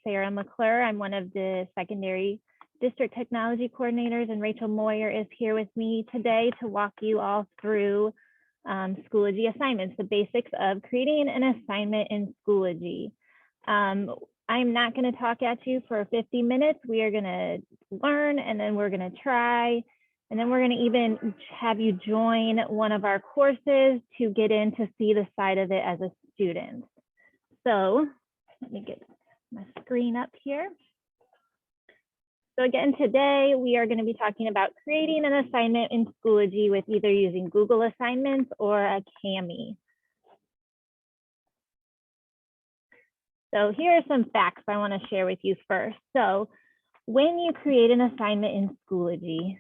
Sarah McClure. I'm one of the secondary district technology coordinators, and Rachel Moyer is here with me today to walk you all through Schoology assignments, the basics of creating an assignment in Schoology. I'm not going to talk at you for 50 minutes. We are going to learn, and then we're going to try, and then we're going to even have you join one of our courses to get in to see the side of it as a student. So let me get my screen up here. So again, today we are going to be talking about creating an assignment in Schoology with either using Google Assignments or a Kami. So here are some facts I want to share with you first. So when you create an assignment in Schoology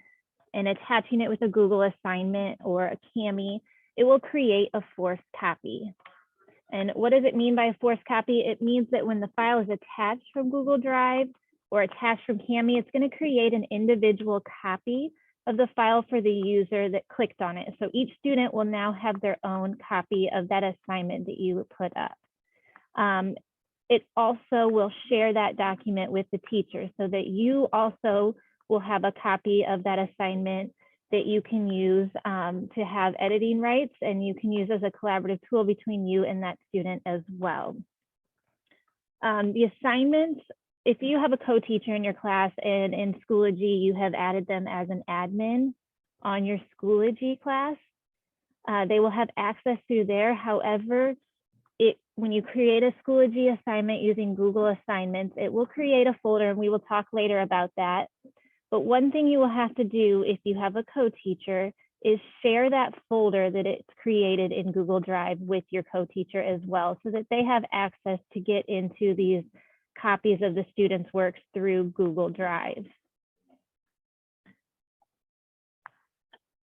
and attaching it with a Google assignment or a Kami, it will create a forced copy. And what does it mean by a forced copy? It means that when the file is attached from Google Drive or attached from Kami, it's going to create an individual copy of the file for the user that clicked on it. So each student will now have their own copy of that assignment that you put up. It also will share that document with the teacher so that you also will have a copy of that assignment that you can use to have editing rights, and you can use as a collaborative tool between you and that student as well. The assignments, if you have a co-teacher in your class and in Schoology, you have added them as an admin on your Schoology class, they will have access through there. However, when you create a Schoology assignment using Google Assignments, it will create a folder, and we will talk later about that. But one thing you will have to do if you have a co-teacher is share that folder that it's created in Google Drive with your co-teacher as well, so that they have access to get into these copies of the students' works through Google Drive.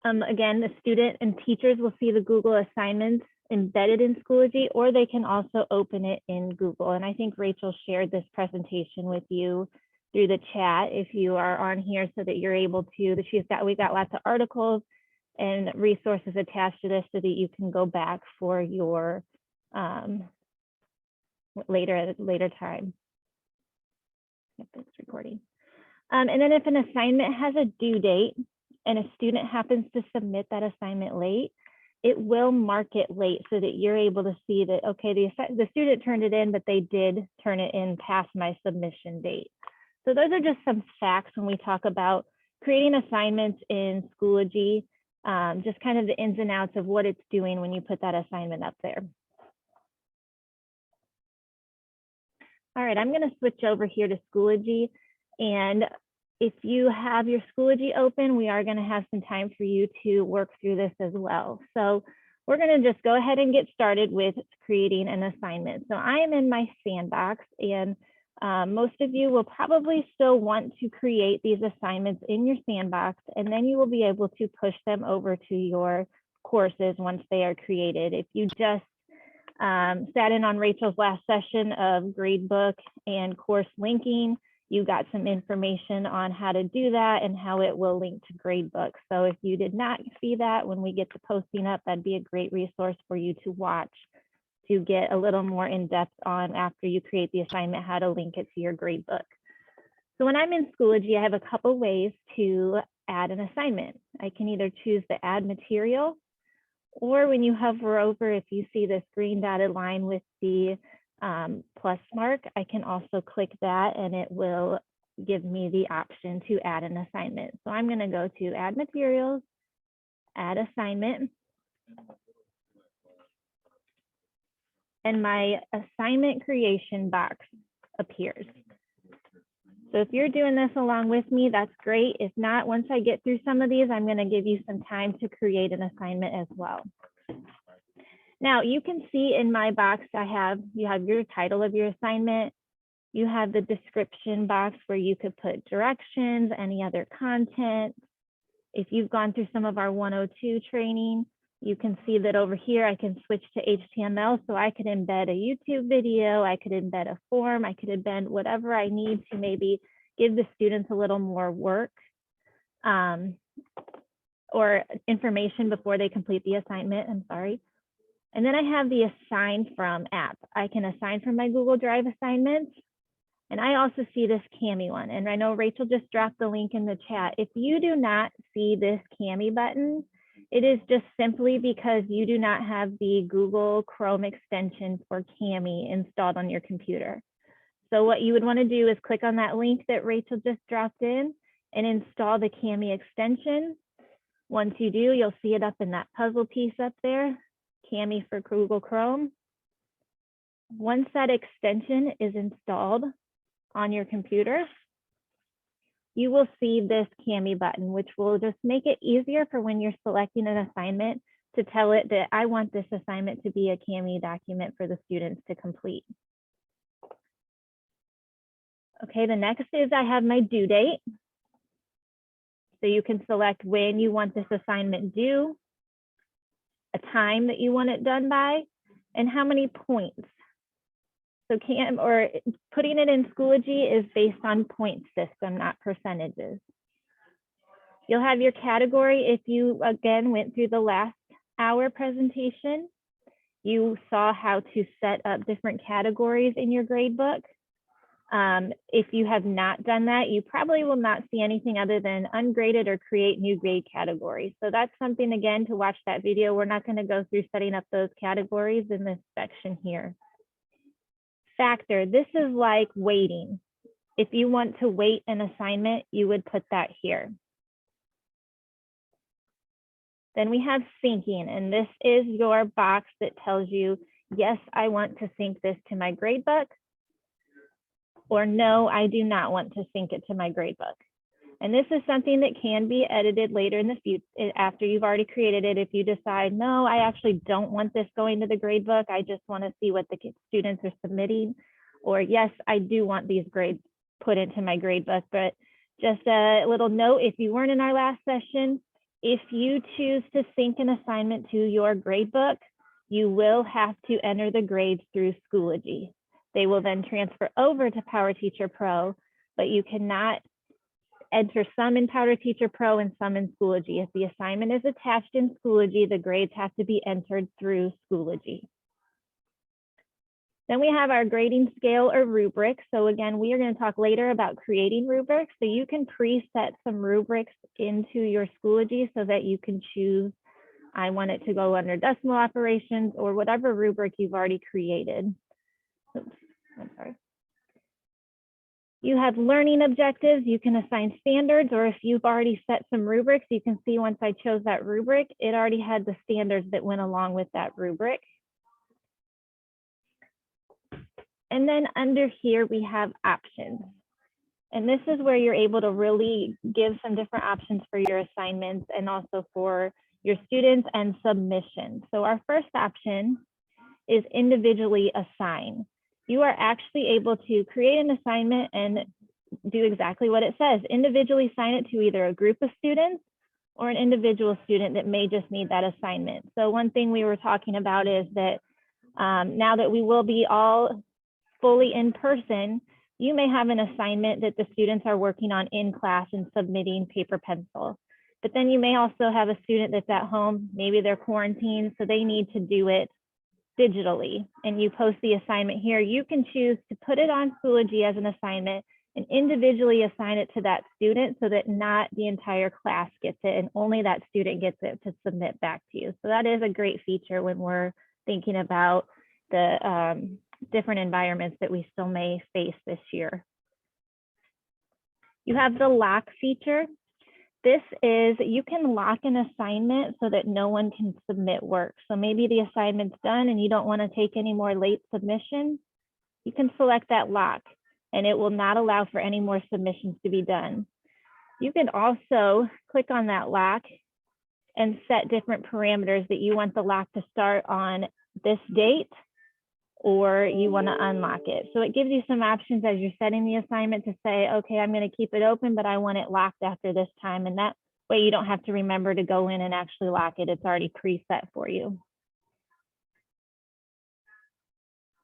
Again, the student and teachers will see the Google assignments embedded in Schoology, or they can also open it in Google. And I think Rachel shared this presentation with you through the chat if you are on here, so that you're able to, we've got lots of articles and resources attached to this so that you can go back for your later time. Yep, it's recording. And then if an assignment has a due date and a student happens to submit that assignment late, it will mark it late so that you're able to see that, okay, the student turned it in, but they did turn it in past my submission date. So those are just some facts when we talk about creating assignments in Schoology, just kind of the ins and outs of what it's doing when you put that assignment up there. All right, I'm going to switch over here to Schoology. And if you have your Schoology open, we are going to have some time for you to work through this as well. So we're going to just go ahead and get started with creating an assignment. So I am in my sandbox, and most of you will probably still want to create these assignments in your sandbox, and then you will be able to push them over to your courses once they are created. If you just sat in on Rachel's last session of gradebook and course linking, you got some information on how to do that and how it will link to gradebook. So if you did not see that when we get the posting up, that'd be a great resource for you to watch to get a little more in depth on, after you create the assignment, how to link it to your gradebook. So when I'm in Schoology, I have a couple ways to add an assignment. I can either choose the add material, or when you hover over, if you see this green dotted line with the plus mark, I can also click that and it will give me the option to add an assignment. So I'm going to go to add materials, add assignment, and my assignment creation box appears. So if you're doing this along with me, that's great. If not, once I get through some of these, I'm going to give you some time to create an assignment as well. Now you can see in my box, you have your title of your assignment. You have the description box where you could put directions, any other content. If you've gone through some of our 102 training, you can see that over here, I can switch to HTML. So I could embed a YouTube video, I could embed a form, I could embed whatever I need to maybe give the students a little more work or information before they complete the assignment, I'm sorry. And then I have the assign from app. I can assign from my Google Drive assignments, And I also see this Kami one, and I know Rachel just dropped the link in the chat. If you do not see this Kami button, it is just simply because you do not have the Google Chrome extension for Kami installed on your computer. So what you would want to do is click on that link that Rachel just dropped in and install the Kami extension. Once you do, you'll see it up in that puzzle piece up there, Kami for Google Chrome. Once that extension is installed on your computer, you will see this Kami button, which will just make it easier for when you're selecting an assignment to tell it that I want this assignment to be a Kami document for the students to complete. Okay, the next is I have my due date. So you can select when you want this assignment due, a time that you want it done by, and how many points. So putting it in Schoology is based on point system, not percentages. You'll have your category. If you, again, went through the last hour presentation, you saw how to set up different categories in your gradebook. If you have not done that, you probably will not see anything other than ungraded or create new grade categories. So that's something, again, to watch that video. We're not going to go through setting up those categories in this section here. Factor, this is like weighting. If you want to weight an assignment, you would put that here. Then we have syncing, and this is your box that tells you, yes, I want to sync this to my gradebook, or no, I do not want to sync it to my gradebook. And this is something that can be edited later in the future after you've already created it. If you decide, no, I actually don't want this going to the gradebook, I just want to see what the students are submitting, or yes, I do want these grades put into my gradebook. But just a little note, if you weren't in our last session, if you choose to sync an assignment to your gradebook, you will have to enter the grades through Schoology. They will then transfer over to PowerTeacher Pro, but you cannot enter some in PowerTeacher Pro and some in Schoology. If the assignment is attached in Schoology, the grades have to be entered through Schoology. Then we have our grading scale or rubric. So again, we are going to talk later about creating rubrics. So you can preset some rubrics into your Schoology so that you can choose, I want it to go under decimal operations or whatever rubric you've already created. Oops, I'm sorry. You have learning objectives. You can assign standards, or if you've already set some rubrics, you can see once I chose that rubric, it already had the standards that went along with that rubric. And then under here, we have options. And this is where you're able to really give some different options for your assignments and also for your students and submissions. So our first option is individually assign. You are actually able to create an assignment and do exactly what it says. Individually assign it to either a group of students or an individual student that may just need that assignment. So one thing we were talking about is that now that we will be all fully in person, you may have an assignment that the students are working on in class and submitting paper pencil. But then you may also have a student that's at home, maybe they're quarantined, so they need to do it digitally, and you post the assignment here. You can choose to put it on Schoology as an assignment and individually assign it to that student so that not the entire class gets it and only that student gets it to submit back to you. So that is a great feature when we're thinking about the different environments that we still may face this year. You have the lock feature. This is, you can lock an assignment so that no one can submit work. So maybe the assignment's done and you don't want to take any more late submissions. You can select that lock and it will not allow for any more submissions to be done. You can also click on that lock and set different parameters that you want the lock to start on this date, or you want to unlock it. So it gives you some options as you're setting the assignment to say, okay, I'm going to keep it open, but I want it locked after this time. And that way you don't have to remember to go in and actually lock it. It's already preset for you.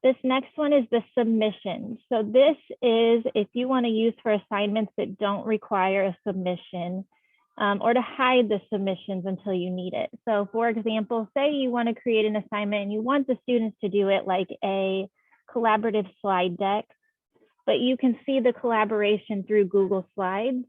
This next one is the submission. So this is if you want to use for assignments that don't require a submission, or to hide the submissions until you need it. So for example, say you want to create an assignment and you want the students to do it like a collaborative slide deck. but you can see the collaboration through Google Slides,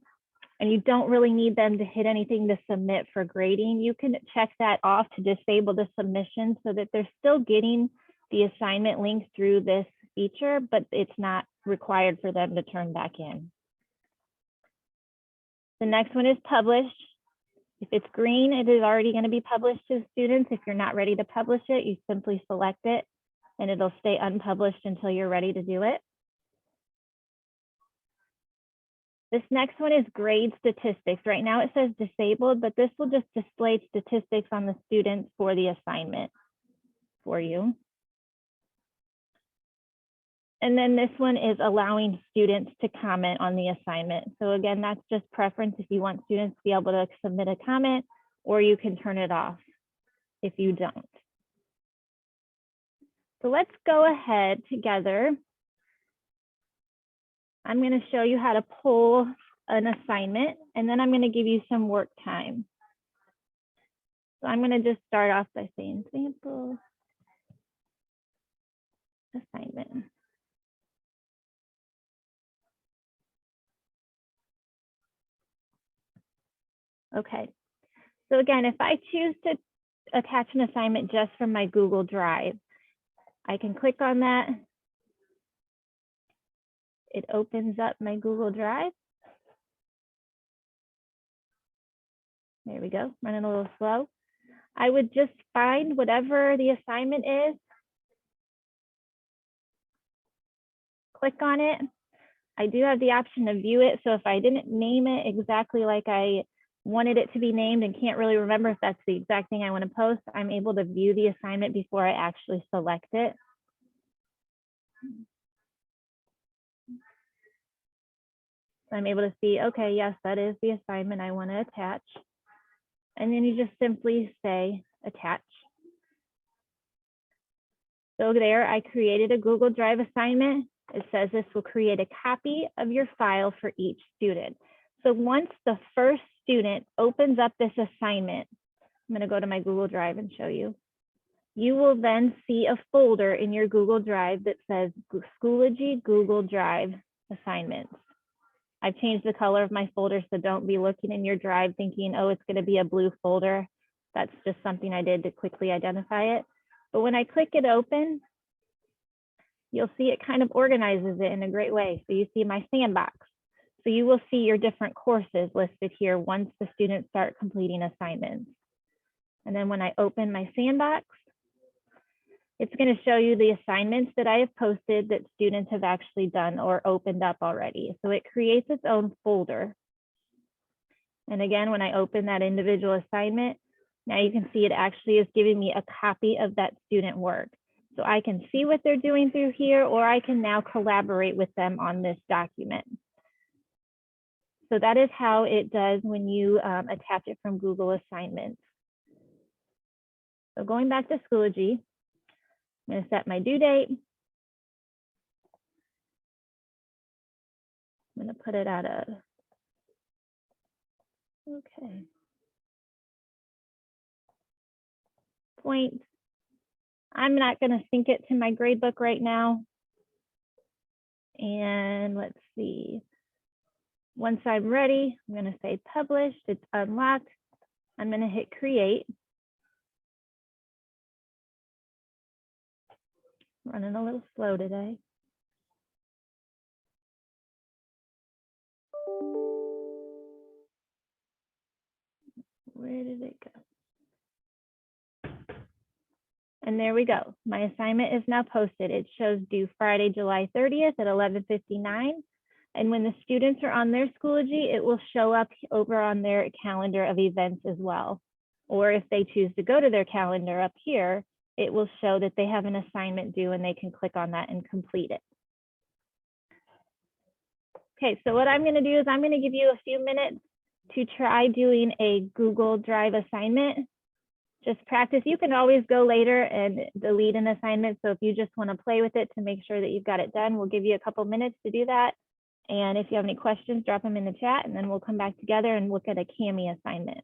and you don't really need them to hit anything to submit for grading. You can check that off to disable the submission so that they're still getting the assignment link through this feature, but it's not required for them to turn back in. The next one is published. If it's green, it is already going to be published to students. If you're not ready to publish it, you simply select it and it'll stay unpublished until you're ready to do it. This next one is grade statistics. Right now it says disabled, but this will just display statistics on the students for the assignment for you. And then this one is allowing students to comment on the assignment. So again, that's just preference if you want students to be able to submit a comment, or you can turn it off if you don't. So let's go ahead together. I'm going to show you how to pull an assignment, and then I'm going to give you some work time. So I'm going to just start off by saying sample assignment. Okay, so again, if I choose to attach an assignment just from my Google Drive, I can click on that. It opens up my Google Drive. There we go, running a little slow. I would just find whatever the assignment is, click on it. I do have the option to view it, so if I didn't name it exactly like I wanted it to be named and can't really remember if that's the exact thing I want to post, I'm able to view the assignment before I actually select it. So I'm able to see, okay, yes, that is the assignment I want to attach. And then you just simply say attach. So there, I created a Google Drive assignment. It says this will create a copy of your file for each student. So once the first student opens up this assignment, I'm going to go to my Google Drive and show you. You will then see a folder in your Google Drive that says Schoology Google Drive assignments. I've changed the color of my folder, so don't be looking in your drive thinking, oh, it's going to be a blue folder. That's just something I did to quickly identify it. But when I click it open, you'll see it kind of organizes it in a great way. So you see my sandbox. So you will see your different courses listed here once the students start completing assignments. And then when I open my sandbox, it's going to show you the assignments that I have posted that students have actually done or opened up already. So it creates its own folder. And again, when I open that individual assignment, now you can see it actually is giving me a copy of that student work. So I can see what they're doing through here, or I can now collaborate with them on this document. So that is how it does when you attach it from Google Assignments. So going back to Schoology, I'm going to set my due date. I'm going to put it at a, okay, point. I'm not going to sync it to my gradebook right now. And let's see. Once I'm ready, I'm going to say published. It's unlocked. I'm going to hit create. Running a little slow today. Where did it go? And there we go. My assignment is now posted. It shows due Friday, July 30th at 11:59. And when the students are on their Schoology, it will show up over on their calendar of events as well. Or if they choose to go to their calendar up here, it will show that they have an assignment due and they can click on that and complete it. Okay, so what I'm going to do is I'm going to give you a few minutes to try doing a Google Drive assignment. Just practice. You can always go later and delete an assignment. So if you just want to play with it to make sure that you've got it done, we'll give you a couple minutes to do that. And if you have any questions, drop them in the chat, and then we'll come back together and look at a Kami assignment.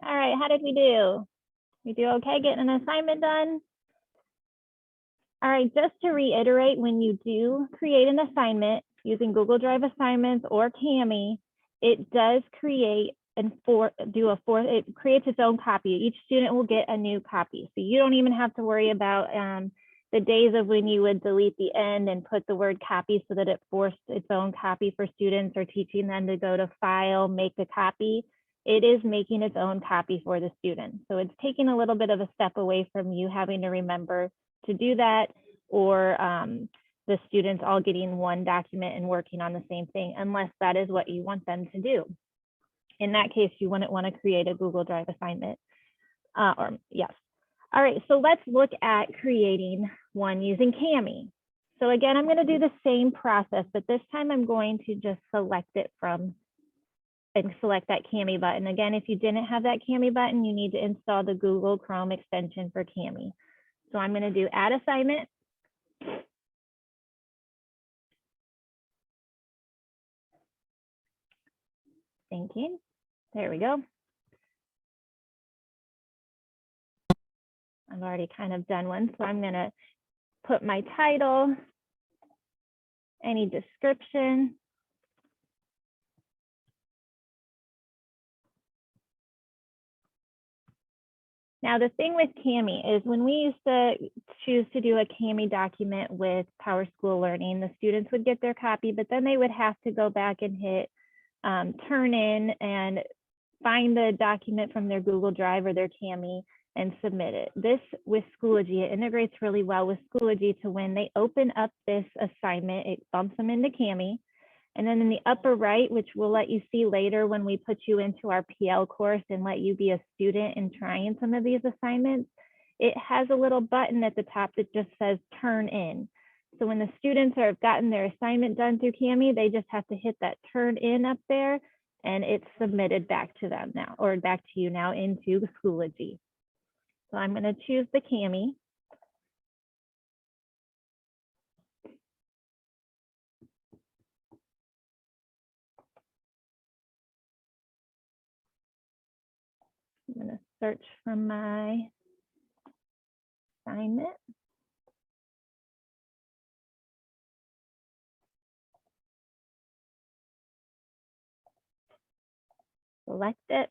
All right, how did we do? We do okay getting an assignment done? All right, just to reiterate, when you do create an assignment using Google Drive Assignments or Kami, it does create it creates its own copy. Each student will get a new copy. So you don't even have to worry about the days of when you would delete the end and put the word copy so that it forced its own copy for students, or teaching them to go to file, make a copy. It is making its own copy for the student. So it's taking a little bit of a step away from you having to remember to do that, or the students all getting one document and working on the same thing, unless that is what you want them to do. In that case, you wouldn't want to create a Google Drive assignment. Yes. All right, so let's look at creating one using Kami. So again, I'm going to do the same process, but this time I'm going to just select it from and select that Kami button. Again, if you didn't have that Kami button, you need to install the Google Chrome extension for Kami. So I'm going to do add assignment. Thinking. There we go. I've already kind of done one, so I'm going to put my title, any description. Now, the thing with Kami is when we used to choose to do a Kami document with PowerSchool Learning, the students would get their copy, but then they would have to go back and hit turn in and find the document from their Google Drive or their Kami and submit it. This with Schoology, it integrates really well with Schoology to when they open up this assignment, it bumps them into Kami. And then in the upper right, which we'll let you see later when we put you into our PL course and let you be a student in trying some of these assignments, it has a little button at the top that just says turn in. So when the students have gotten their assignment done through Kami, they just have to hit that turn in up there, and it's submitted back to them now, or back to you now into Schoology. So I'm going to choose the Kami. I'm going to search for my assignment. Select it.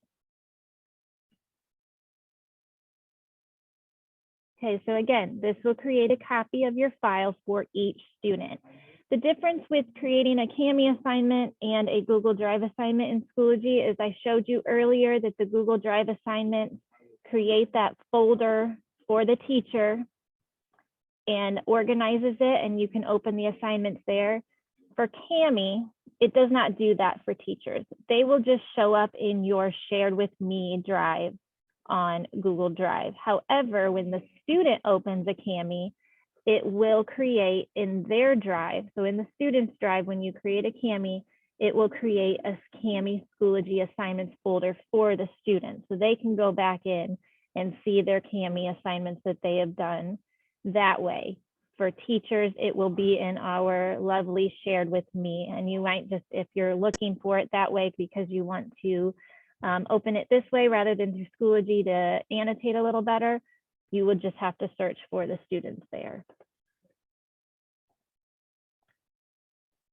Okay, so again, this will create a copy of your file for each student. The difference with creating a Kami assignment and a Google Drive assignment in Schoology is I showed you earlier that the Google Drive assignments create that folder for the teacher and organizes it, and you can open the assignments there. For Kami, it does not do that for teachers. They will just show up in your shared with me drive on Google Drive. However, when the student opens a Kami, it will create in their drive. So in the student's drive, when you create a Kami, it will create a Kami Schoology assignments folder for the student. So they can go back in and see their Kami assignments that they have done that way. For teachers, it will be in our lovely shared with me. And you might just, if you're looking for it that way because you want to open it this way rather than through Schoology to annotate a little better, you would just have to search for the students there.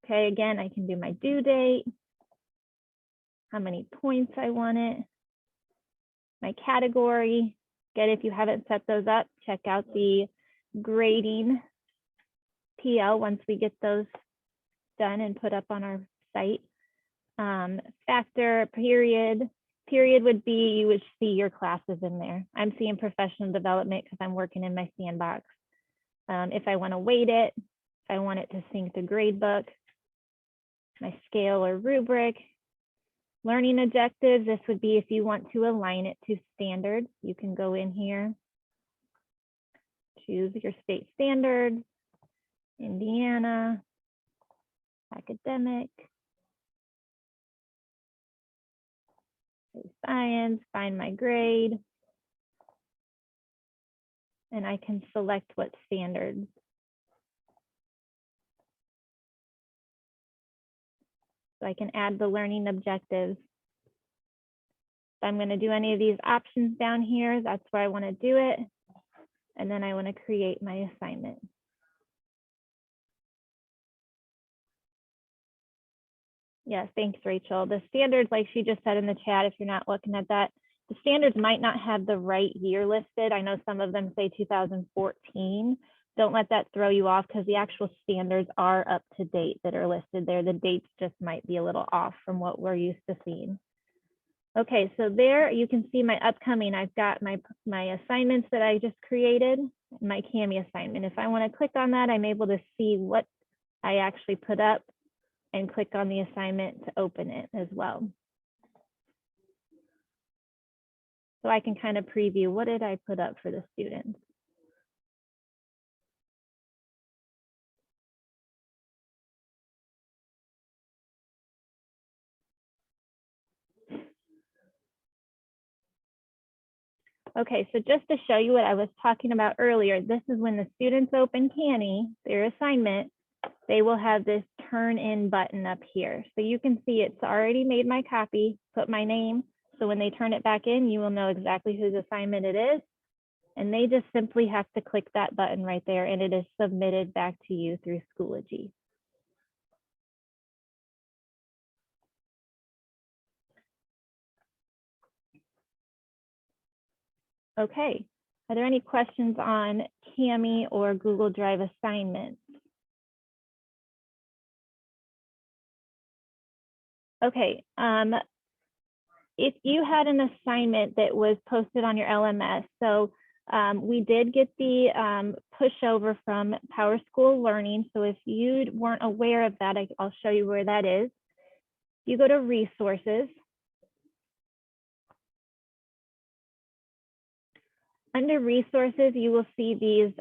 Okay, again, I can do my due date, how many points I want it, my category. Again, if you haven't set those up, check out the grading PL once we get those done and put up on our site. Factor, period. Period would be, you would see your classes in there. I'm seeing professional development because I'm working in my sandbox. If I want to weight it, if I want it to sync the gradebook, my scale or rubric. Learning objectives, this would be if you want to align it to standards, you can go in here, choose your state standards, Indiana, academic, science, find my grade, and I can select what standards. So I can add the learning objectives I'm going to do any of these options down here, that's where I want to do it. And then I want to create my assignment. Yes, thanks, Rachel. The standards, like she just said in the chat, if you're not looking at that, the standards might not have the right year listed. I know some of them say 2014. Don't let that throw you off because the actual standards are up to date that are listed there. The dates just might be a little off from what we're used to seeing. Okay, so there you can see my upcoming. I've got my assignments that I just created, my Kami assignment. If I want to click on that, I'm able to see what I actually put up and click on the assignment to open it as well. So I can kind of preview, what did I put up for the students? Okay, so just to show you what I was talking about earlier, this is when the students open Kami, their assignment, they will have this turn in button up here. So you can see it's already made my copy, put my name. So when they turn it back in, you will know exactly whose assignment it is. And they just simply have to click that button right there and it is submitted back to you through Schoology. Okay, are there any questions on Kami or Google Drive assignments? Okay, if you had an assignment that was posted on your LMS, so we did get the pushover from PowerSchool Learning. So if you weren't aware of that, I'll show you where that is. You go to Resources. Under Resources, you will see these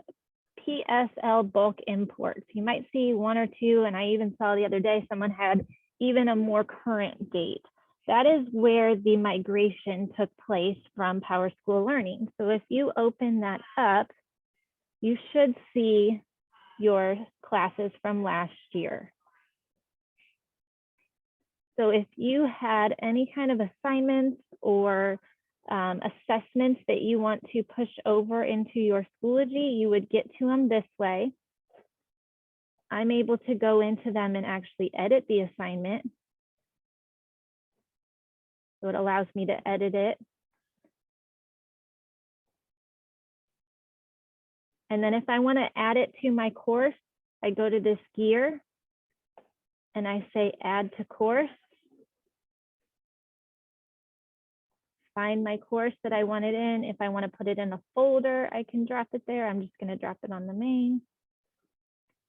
PSL bulk imports. You might see one or two, and I even saw the other day someone had even a more current date. That is where the migration took place from PowerSchool Learning. So if you open that up, you should see your classes from last year. So if you had any kind of assignments or assessments that you want to push over into your Schoology, you would get to them this way. I'm able to go into them and actually edit the assignment. So it allows me to edit it. And then if I want to add it to my course, I go to this gear and I say add to course. Find my course that I want it in. If I want to put it in a folder, I can drop it there. I'm just going to drop it on the main.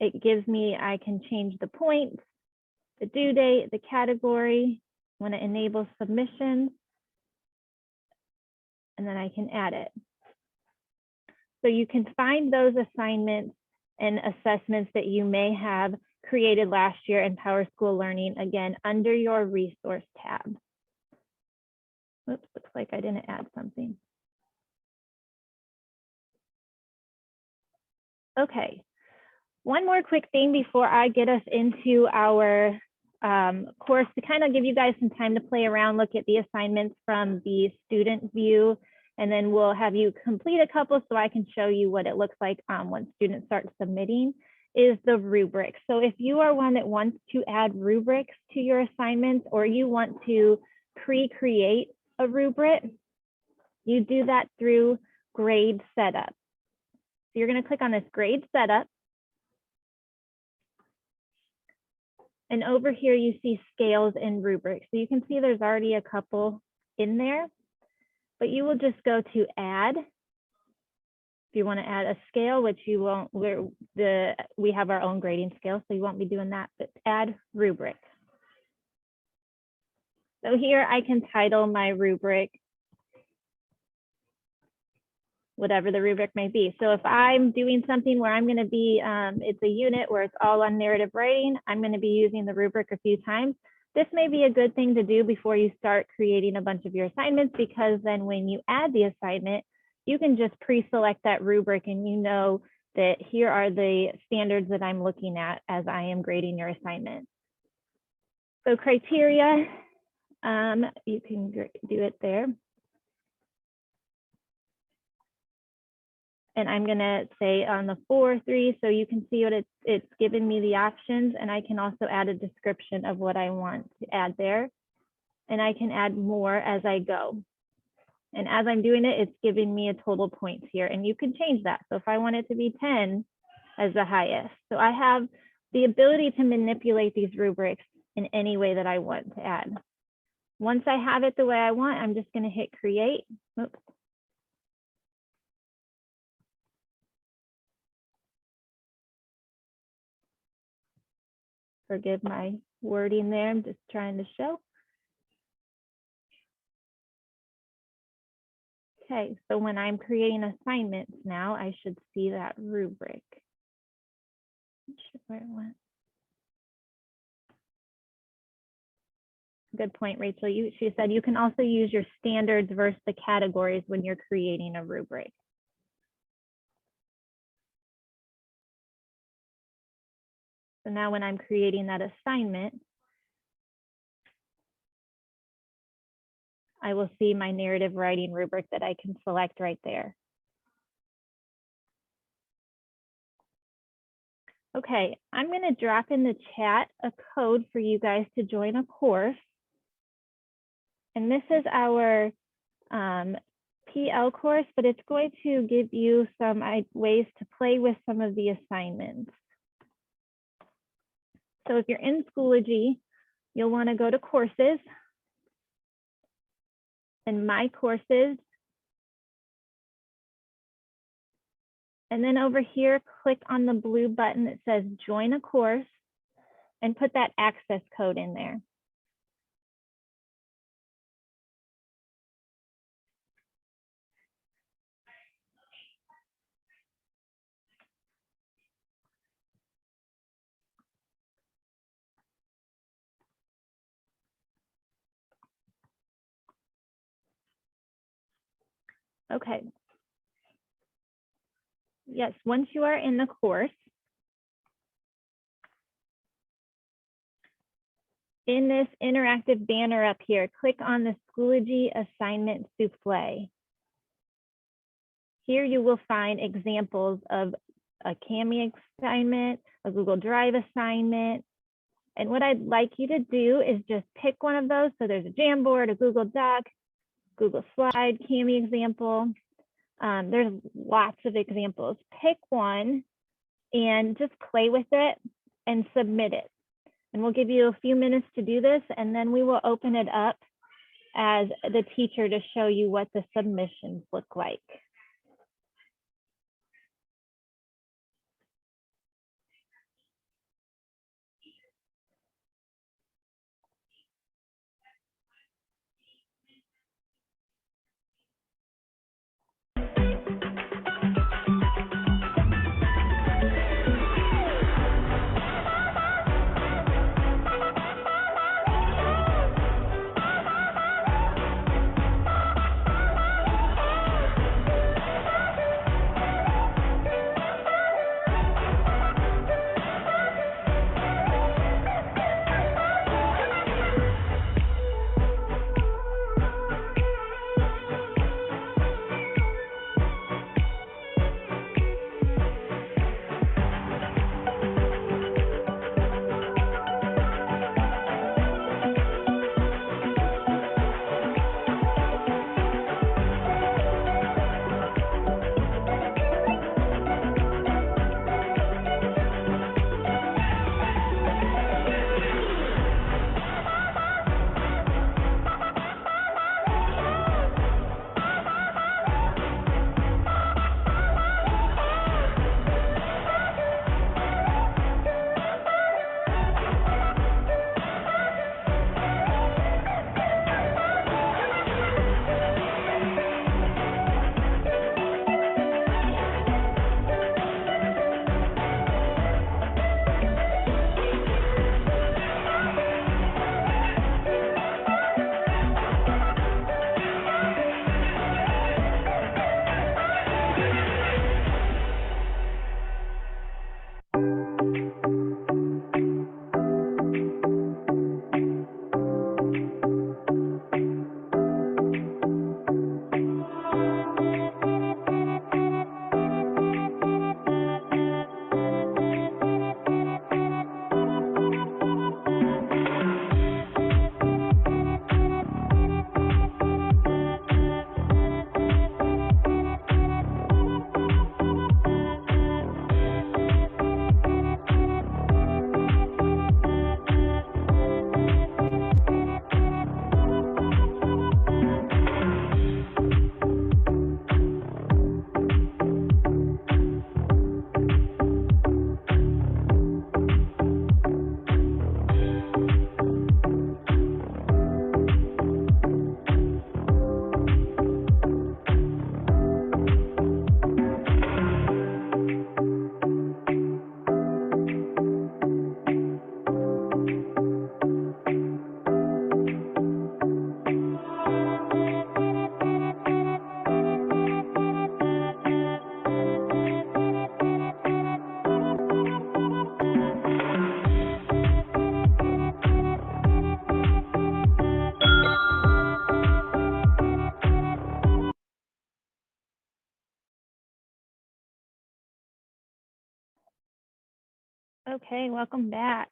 It gives me, I can change the points, the due date, the category, want to enable submissions, and then I can add it. So you can find those assignments and assessments that you may have created last year in PowerSchool Learning, again, under your resource tab. Oops, looks like I didn't add something. Okay, one more quick thing before I get us into our course to kind of give you guys some time to play around, look at the assignments from the student view, and then we'll have you complete a couple so I can show you what it looks like once students start submitting, is the rubric. So if you are one that wants to add rubrics to your assignments or you want to pre-create a rubric, you do that through Grade Setup. So you're going to click on this Grade Setup. And over here, you see scales and rubrics. So you can see there's already a couple in there, but you will just go to add. If you want to add a scale, which you won't, we have our own grading scale, so you won't be doing that, but add rubric. So here I can title my rubric whatever the rubric may be. So if I'm doing something where I'm going to be, it's a unit where it's all on narrative writing, I'm going to be using the rubric a few times. This may be a good thing to do before you start creating a bunch of your assignments, because then when you add the assignment, you can just pre-select that rubric and you know that here are the standards that I'm looking at as I am grading your assignment. So criteria, You can do it there. And I'm gonna say on the 4-3, so you can see what it's given me the options, and I can also add a description of what I want to add there. And I can add more as I go. And as I'm doing it, it's giving me a total points here, and you can change that. So if I want it to be 10 as the highest, so I have the ability to manipulate these rubrics in any way that I want to add. Once I have it the way I want, I'm just gonna hit create. Oops. Forgive my wording there, I'm just trying to show. Okay, so when I'm creating assignments now, I should see that rubric. Not sure where it went. Good point, Rachel. She said you can also use your standards versus the categories when you're creating a rubric. So now when I'm creating that assignment, I will see my narrative writing rubric that I can select right there. Okay, I'm going to drop in the chat a code for you guys to join a course. And this is our PL course, but it's going to give you some ways to play with some of the assignments. So if you're in Schoology, you'll want to go to courses and my courses. And then over here, click on the blue button that says join a course and put that access code in there. Okay. Yes, once you are in the course, in this interactive banner up here, click on the Schoology Assignment Souffle. Here you will find examples of a Kami assignment, a Google Drive assignment. And what I'd like you to do is just pick one of those. So there's a Jamboard, a Google Doc, Google Slide, Kami example. There's lots of examples. Pick one and just play with it and submit it. And we'll give you a few minutes to do this, and then we will open it up as the teacher to show you what the submissions look like. Okay, welcome back.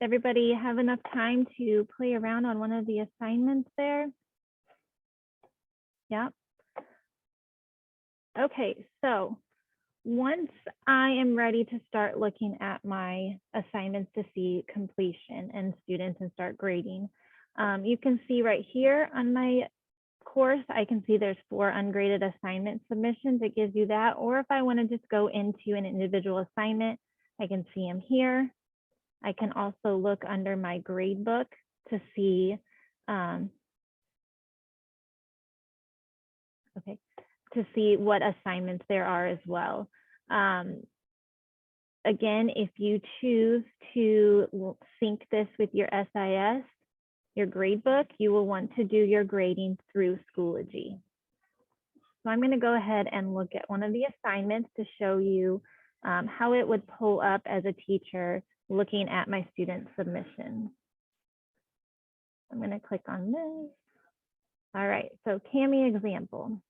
Everybody have enough time to play around on one of the assignments there? Yep. Okay, so once I am ready to start looking at my assignments to see completion and students and start grading, you can see right here on my course, I can see there's 4 ungraded assignment submissions. It gives you that. Or if I want to just go into an individual assignment, I can see them here. I can also look under my grade book to see, to see what assignments there are as well. Again, if you choose to sync this with your SIS, your grade book, you will want to do your grading through Schoology. So I'm going to go ahead and look at one of the assignments to show you how it would pull up as a teacher looking at my student submission. I'm going to click on this. All right, so Kami example.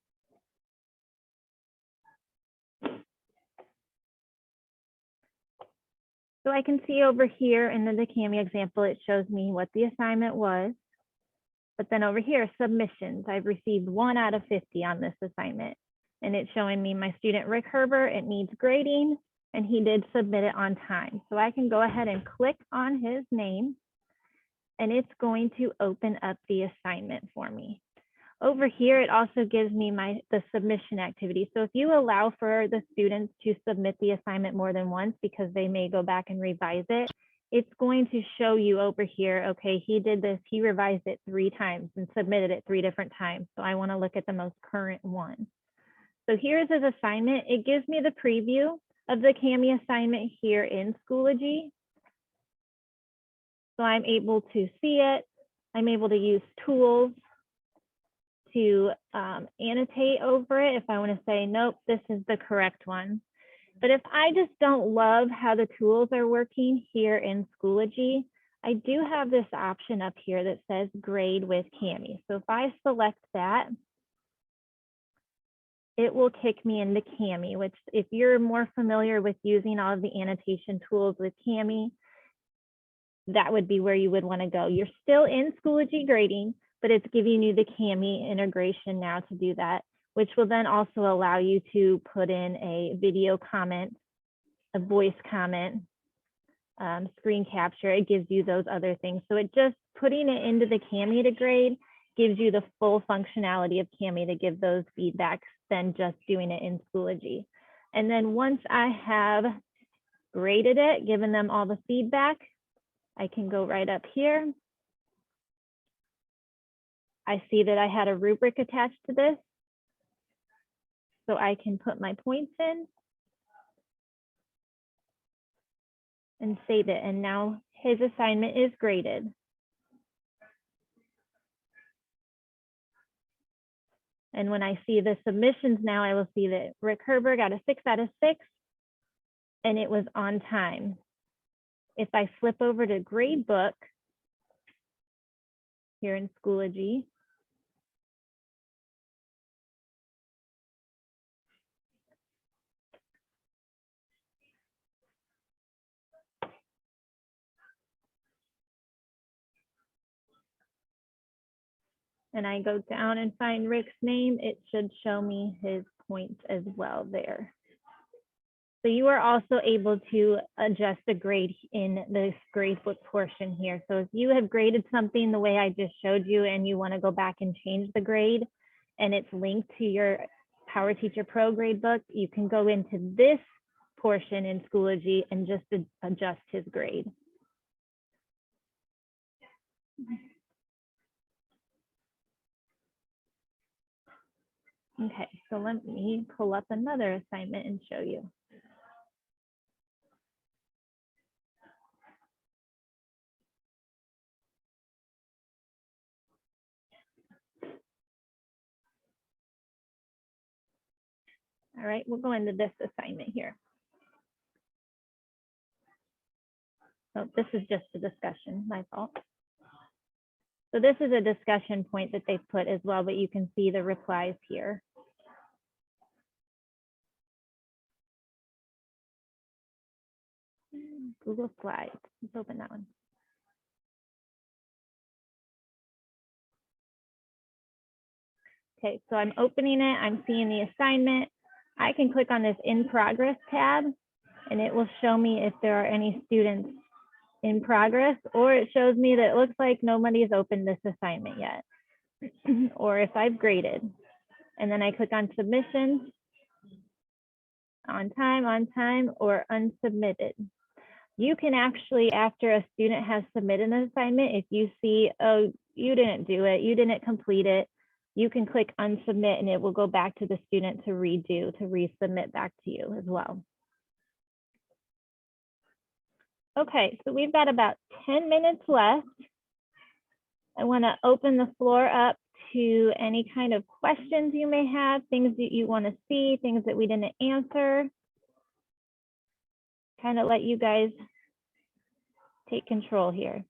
So I can see over here in the Kami example, it shows me what the assignment was. But then over here, submissions, I've received 1 out of 50 on this assignment. And it's showing me my student, Rick Herbert, it needs grading, and he did submit it on time. So I can go ahead and click on his name, and it's going to open up the assignment for me. Over here, it also gives me the submission activity. So if you allow for the students to submit the assignment more than once because they may go back and revise it, it's going to show you over here, okay, he did this, he revised it 3 times and submitted it 3 different times. So I want to look at the most current one. So here's his assignment. It gives me the preview of the Kami assignment here in Schoology. So I'm able to see it. I'm able to use tools to annotate over it if I want to say, nope, this is the correct one. But if I just don't love how the tools are working here in Schoology, I do have this option up here that says grade with Kami. So if I select that, it will kick me into Kami, which if you're more familiar with using all of the annotation tools with Kami, that would be where you would want to go. You're still in Schoology grading, but it's giving you the Kami integration now to do that, which will then also allow you to put in a video comment, a voice comment, screen capture. It gives you those other things. So it just putting it into the Kami to grade gives you the full functionality of Kami to give those feedbacks than just doing it in Schoology. And then once I have graded it, given them all the feedback, I can go right up here. I see that I had a rubric attached to this. So I can put my points in and save it. And now his assignment is graded. And when I see the submissions now, I will see that Rick Herbert got a 6 out of 6 and it was on time. If I flip over to Gradebook here in Schoology, and I go down and find Rick's name, it should show me his points as well there. So you are also able to adjust the grade in this gradebook portion here. So if you have graded something the way I just showed you and you want to go back and change the grade and it's linked to your PowerTeacher Pro gradebook, you can go into this portion in Schoology and just adjust his grade. Okay, so let me pull up another assignment and show you. All right, we'll go into this assignment here. So this is just a discussion, my fault. So this is a discussion point that they've put as well, but you can see the replies here. Google Slides. Let's open that one. Okay, so I'm opening it. I'm seeing the assignment. I can click on this in progress tab and it will show me if there are any students in progress, or it shows me that it looks like nobody's opened this assignment yet, or if I've graded. And then I click on submissions, on time, or unsubmitted. You can actually, after a student has submitted an assignment, if you see, oh, you didn't do it, you didn't complete it, you can click unsubmit and it will go back to the student to redo, to resubmit back to you as well. Okay, so we've got about 10 minutes left. I want to open the floor up to any kind of questions you may have, things that you want to see, things that we didn't answer. Kind of let you guys take control here.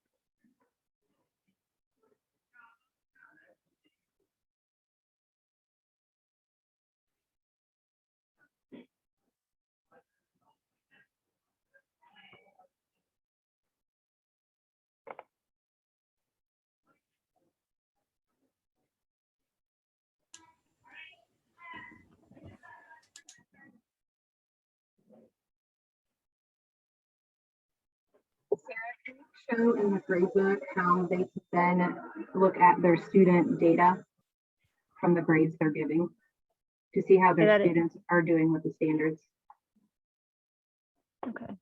Show in the gradebook how they can then look at their student data from the grades they're giving to see how their students are doing with the standards. Okay.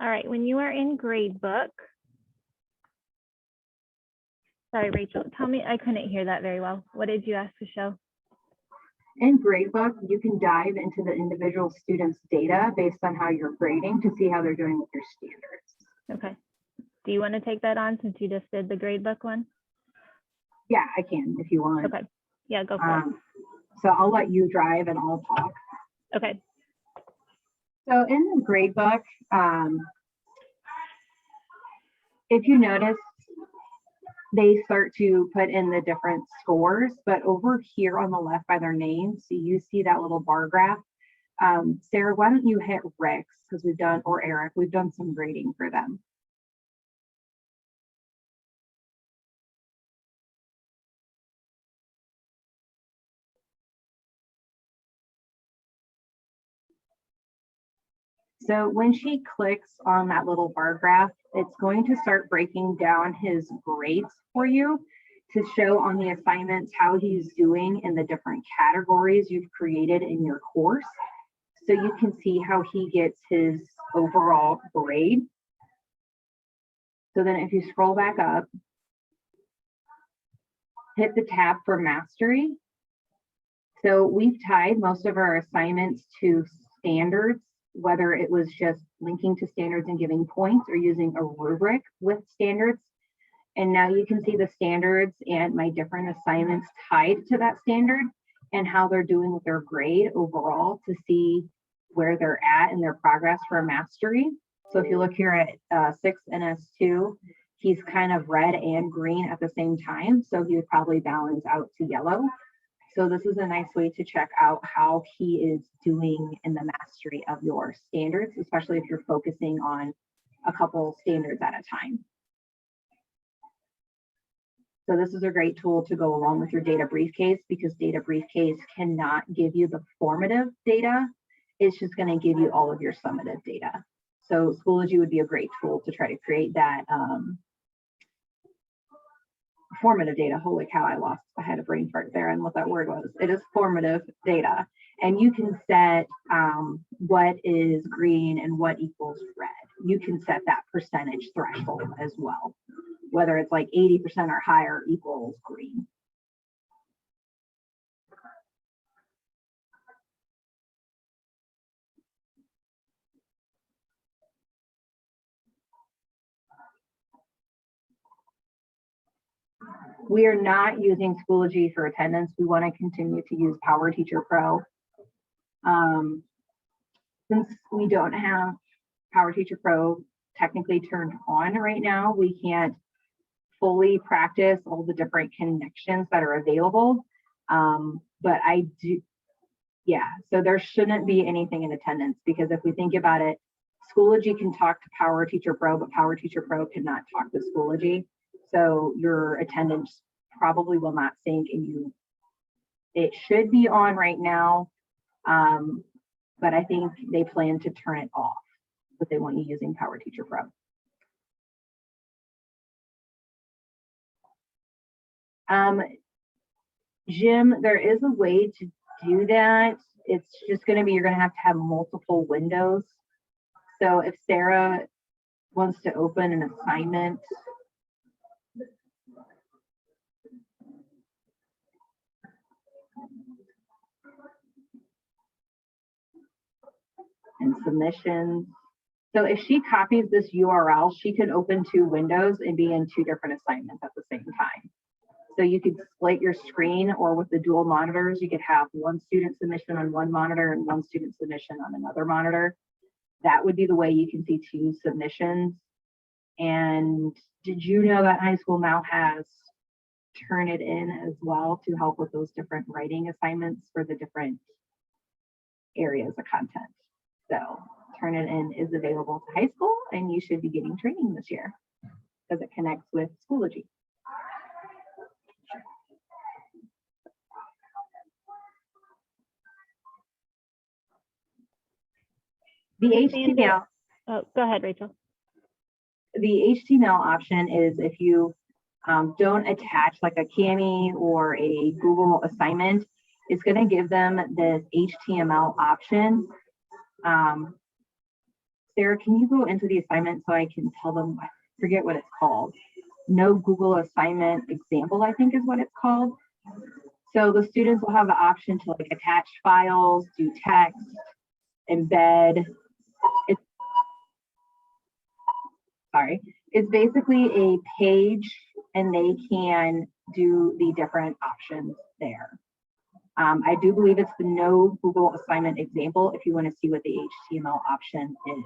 All right, when you are in gradebook, sorry, Rachel, tell me, I couldn't hear that very well. What did you ask to show? In gradebook, you can dive into the individual student's data based on how you're grading to see how they're doing with their standards. Okay. Do you want to take that on since you just did the gradebook one? Yeah, I can if you want. Okay. Yeah, go for it. So I'll let you drive and I'll talk. Okay. So in the gradebook, if you notice, they start to put in the different scores, but over here on the left by their names, so you see that little bar graph. Sarah, why don't you hit Rick's, because we've done, or Eric, we've done some grading for them. So when she clicks on that little bar graph, it's going to start breaking down his grades for you to show on the assignments how he's doing in the different categories you've created in your course. So you can see how he gets his overall grade. So then if you scroll back up, hit the tab for mastery. So we've tied most of our assignments to standards, whether it was just linking to standards and giving points or using a rubric with standards. And now you can see the standards and my different assignments tied to that standard and how they're doing with their grade overall to see where they're at in their progress for mastery. So if you look here at 6 and S2, he's kind of red and green at the same time. So he would probably balance out to yellow. So this is a nice way to check out how he is doing in the mastery of your standards, especially if you're focusing on a couple standards at a time. So this is a great tool to go along with your data briefcase, because data briefcase cannot give you the formative data. It's just going to give you all of your summative data. So Schoology would be a great tool to try to create that formative data. Holy cow, I had a brain fart there and what that word was. It is formative data. And you can set what is green and what equals red. You can set that percentage threshold as well, whether it's like 80% or higher equals green. We are not using Schoology for attendance. We want to continue to use Power Teacher Pro. since we don't have Power Teacher Pro technically turned on right now, we can't fully practice all the different connections that are available. But I do, yeah, so there shouldn't be anything in attendance, because if we think about it, Schoology can talk to Power Teacher Pro, but Power Teacher Pro cannot talk to Schoology. So your attendance probably will not sync, and it should be on right now. But I think they plan to turn it off, but they want you using Power Teacher Pro. Jim, there is a way to do that. It's just going to be, you're going to have multiple windows. So if Sarah wants to open an assignment, and submissions. So if she copies this URL, she can open 2 windows and be in 2 different assignments at the same time. So you could split your screen, or with the dual monitors, you could have 1 student submission on one monitor and 1 student submission on another monitor. That would be the way you can see 2 submissions. And did you know that high school now has Turnitin as well to help with those different writing assignments for the different areas of content? So Turnitin is available to high school, and you should be getting training this year because it connects with Schoology. The HTML. Oh, go ahead, Rachel. The HTML option is if you don't attach like a Kami or a Google assignment, it's going to give them this HTML option. Sarah, can you go into the assignment so I can tell them? I forget what it's called. No Google assignment example, I think is what it's called. So the students will have the option to like attach files, do text, embed. It's basically a page, and they can do the different options there. I do believe it's the no Google assignment example if you want to see what the HTML option is.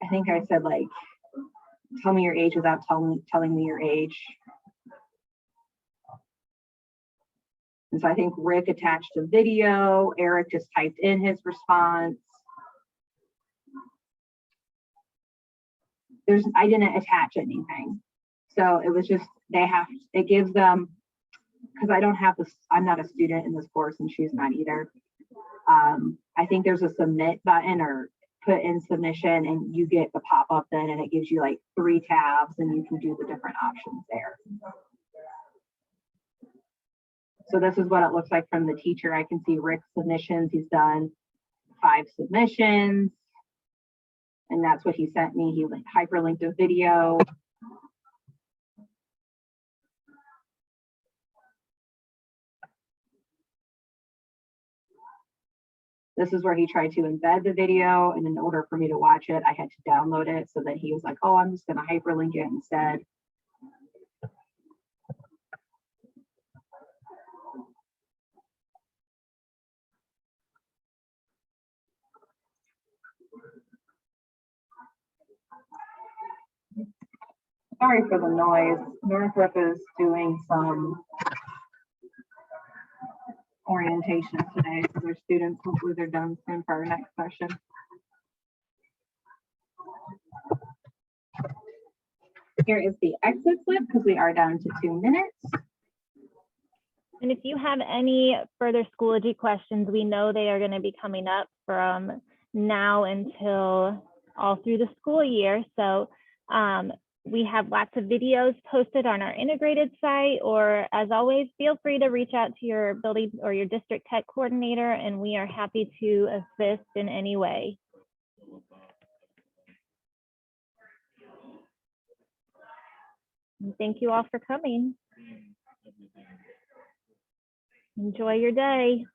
I think I said like, tell me your age without telling me your age. And so I think Rick attached a video. Eric just typed in his response. I didn't attach anything. So it was just, it gives them, because I don't have this, I'm not a student in this course and she's not either. I think there's a submit button or put in submission, and you get the pop-up then, and it gives you like 3 tabs and you can do the different options there. So this is what it looks like from the teacher. I can see Rick's submissions. He's done 5 submissions. And that's what he sent me. He hyperlinked a video. This is where he tried to embed the video. And in order for me to watch it, I had to download it. So then he was like, oh, I'm just going to hyperlink it instead. Sorry for the noise. Northrop is doing some orientation today for their students. Hopefully they're done soon for our next session. Here is the exit flip because we are down to 2 minutes. And if you have any further Schoology questions, we know they are going to be coming up from now until all through the school year. So we have lots of videos posted on our integrated site, or as always, feel free to reach out to your building or your district tech coordinator, and we are happy to assist in any way. And thank you all for coming. Enjoy your day.